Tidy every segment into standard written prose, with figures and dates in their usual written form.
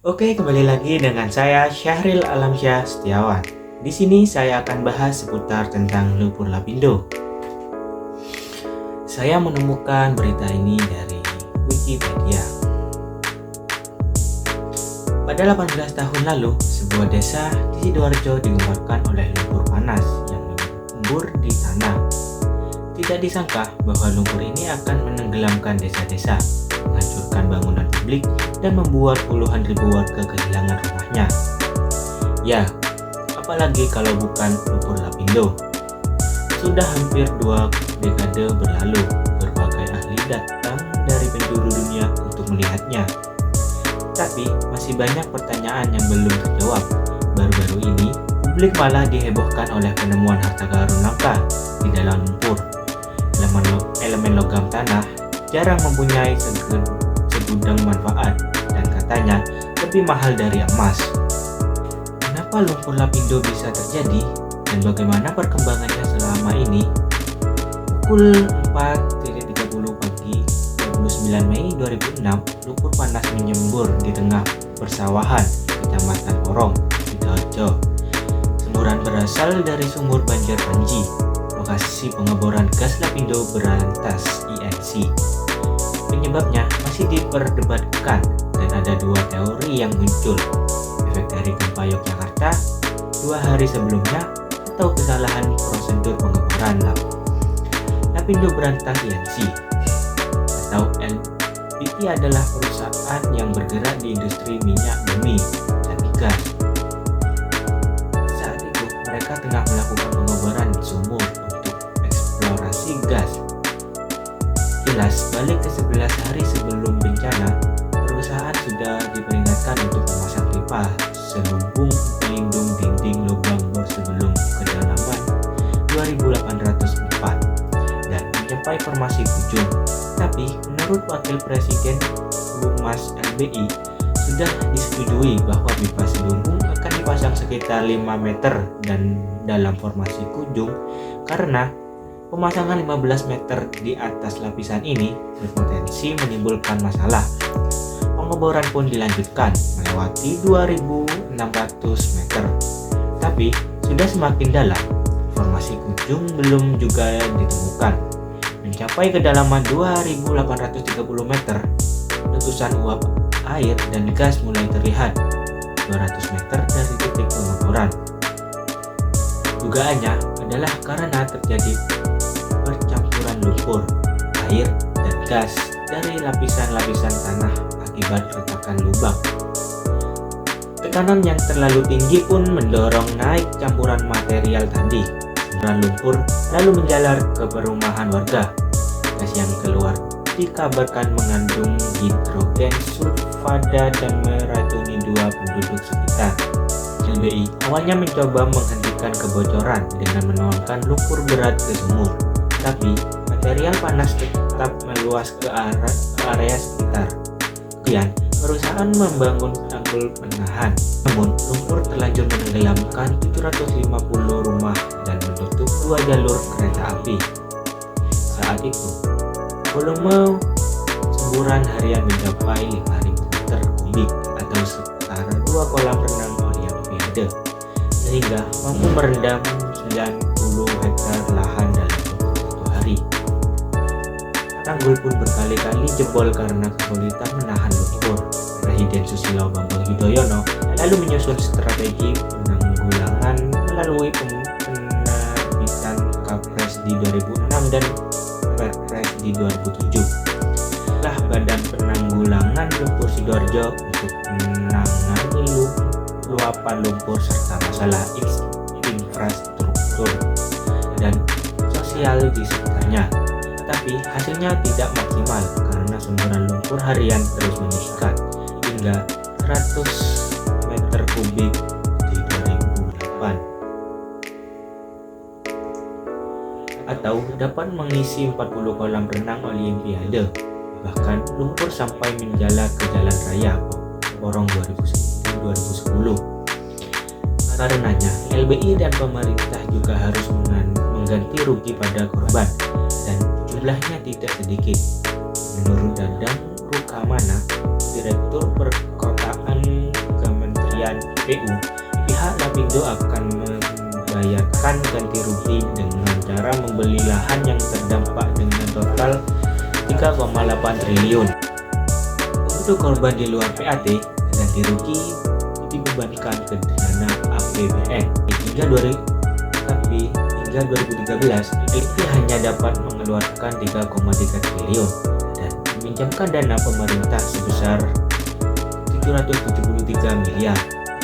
Oke, kembali lagi dengan saya Syahril Alamsyah Setiawan. Di sini saya akan bahas seputar tentang lumpur lapindo. Saya menemukan berita ini dari Wikipedia. Pada 18 tahun lalu, sebuah desa di Sidoarjo digemparkan oleh lumpur panas yang menyembur di tanah. Tidak disangka bahwa lumpur ini akan menenggelamkan desa-desa, menghancurkan bangunan publik, dan membuat puluhan ribu warga kehilangan rumahnya. Ya, apalagi kalau bukan lumpur lapindo. Sudah hampir 2 dekade berlalu, berbagai ahli datang dari penjuru dunia untuk melihatnya. Tapi masih banyak pertanyaan yang belum terjawab. Baru-baru ini, publik malah dihebohkan oleh penemuan harta karun langka di dalam lumpur. Elemen logam tanah jarang mempunyai segudang manfaat dan katanya lebih mahal dari emas. Kenapa lumpur lapindo bisa terjadi dan bagaimana perkembangannya selama ini? Pukul 4.30 pagi 29 Mei 2006, lumpur panas menyembur di tengah persawahan Kecamatan Porong, Sidoarjo. Semburan berasal dari sumur Banjar Panji, lokasi pengeboran gas lapindo berantas INC. Penyebabnya masih diperdebatkan dan ada 2 teori yang muncul: efek dari gempa Yogyakarta 2 hari sebelumnya atau kesalahan prosedur pengeboran lapindo berantas INC. Atau LPT adalah perusahaan yang bergerak di industri minyak bumi dan gas. Saat itu mereka tengah melakukan pengeboran sumur untuk eksplorasi gas. Kilas balik ke 11 hari sebelum bencana, perusahaan sudah diperingatkan untuk memasang pipa selubung pelindung dinding lubang bor sebelum kedalaman 2.804 dan mencapai formasi Kujung. Tapi menurut Wakil Presiden Humas LBI, sudah disetujui bahwa pipa selubung akan dipasang sekitar 5 meter dan dalam formasi Kujung karena pemasangan 15 meter di atas lapisan ini berpotensi menimbulkan masalah. Pengeboran pun dilanjutkan melewati 2.600 meter. Tapi sudah semakin dalam, formasi Kujung belum juga ditemukan. Mencapai kedalaman 2.830 meter, letusan uap air dan gas mulai terlihat 200 meter dari titik pengeboran. Dugaannya adalah karena terjadi percampuran lumpur, air, dan gas dari lapisan-lapisan tanah akibat retakan lubang. Tekanan yang terlalu tinggi pun mendorong naik campuran material tadi. Semburan lumpur lalu menjalar ke perumahan warga. Gas yang keluar dikabarkan mengandung hidrogen sulfada dan meracuni 2 penduduk sekitar. LBI awalnya mencoba menghentikan kebocoran dengan menuangkan lumpur berat ke sumur, tapi material panas tetap meluas ke area sekitar. Kemudian, perusahaan membangun tanggul penahan, namun lumpur terlanjur menenggelamkan 750 rumah dan menutup 2 jalur kereta api. Saat itu, volume semburan harian mencapai 5.000 meter kubik atau setara 2 kolam renang Olimpiade, sehingga mampu merendam 90 hektar lahan dalam 21 hari. Tanggul pun berkali-kali jebol karena kesulitan menahan lumpur. Presiden Susilo Bambang Yudhoyono lalu menyusun strategi penanggulangan melalui penerbitan Kapres di 2006 dan Perpres di 2007. Lah Badan Penanggulangan Lumpur Sidoarjo untuk menangani luapan lumpur serta masalah infrastruktur dan sosial di sekitarnya. Tapi hasilnya tidak maksimal karena semburan lumpur harian terus meningkat hingga 100 meter kubik di 2008 atau dapat mengisi 40 kolam renang Olimpiade. Bahkan lumpur sampai menjalar ke jalan raya Porong 2010. Karenanya LBI dan pemerintah juga harus mengganti rugi pada korban dan jumlahnya tidak sedikit. Menurut Dadang Rukamana, Direktur Perkotaan PPU, pihak Lapindo akan membayarkan ganti rugi dengan cara membeli lahan yang terdampak dengan total 3,8 triliun. Untuk korban di luar PAT, ganti rugi dibebankan ke dana APBN. Hingga 2013, LP hanya dapat mengeluarkan 3,3 triliun dan meminjamkan dana pemerintah sebesar 773 miliar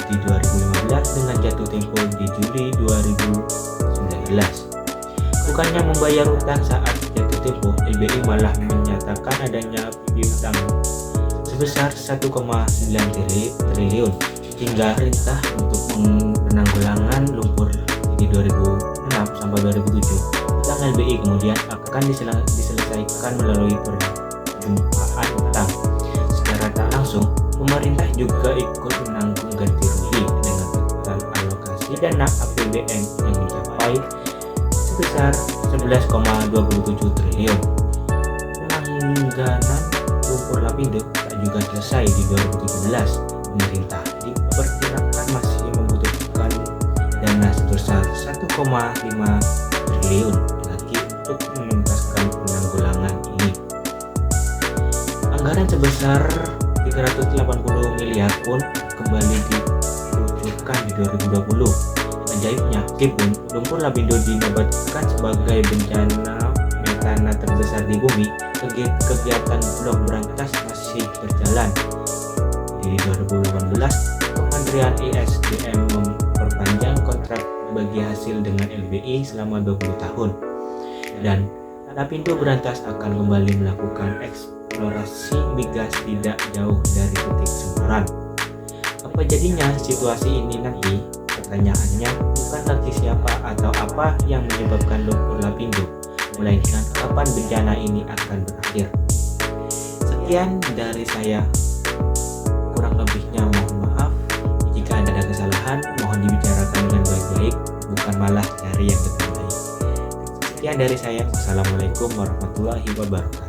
di 2015 dengan jatuh tempo di Juli 2019. Bukannya membayar utang saat jatuh tempo, LBI malah menyatakan adanya piutang sebesar 1,9 triliun hingga perintah untuk penanggulangan lumpur di 2006 sampai 2007. Utang LBI kemudian akan diselesaikan melalui perjumpaan utang. Secara tak langsung, pemerintah juga ikut menanggung ganti rugi dengan total alokasi dana APBN yang mencapai sebesar 11,27 triliun. Penangganan lumpur Lapindo tak juga selesai di 2017. Pemerintah diperkirakan masih membutuhkan dana sebesar 1,5 triliun lagi untuk menuntaskan penanggulangan ini. Anggaran sebesar 380 miliar pun kembali dikucurkan di 2020. Ajaibnya, meskipun lumpur Lapindo dinobatkan sebagai bencana metana terbesar di bumi, kegiatan blok berantas masih berjalan. Di 2018, Kementerian ESDM memperpanjang kontrak bagi hasil dengan LBI selama 20 tahun. Dan Lapindo Berantas akan kembali melakukan eksplorasi migas tidak jauh dari titik semburan. Apa jadinya situasi ini nanti? Pertanyaannya bukan lagi siapa atau apa yang menyebabkan lumpur Lapindo, melainkan kapan bencana ini akan berakhir. Sekian dari saya. Kurang lebihnya mohon maaf. Jika ada kesalahan, mohon dibicarakan dengan baik-baik, bukan malah cari yang terbaik. Sekian dari saya. Wassalamualaikum warahmatullahi wabarakatuh.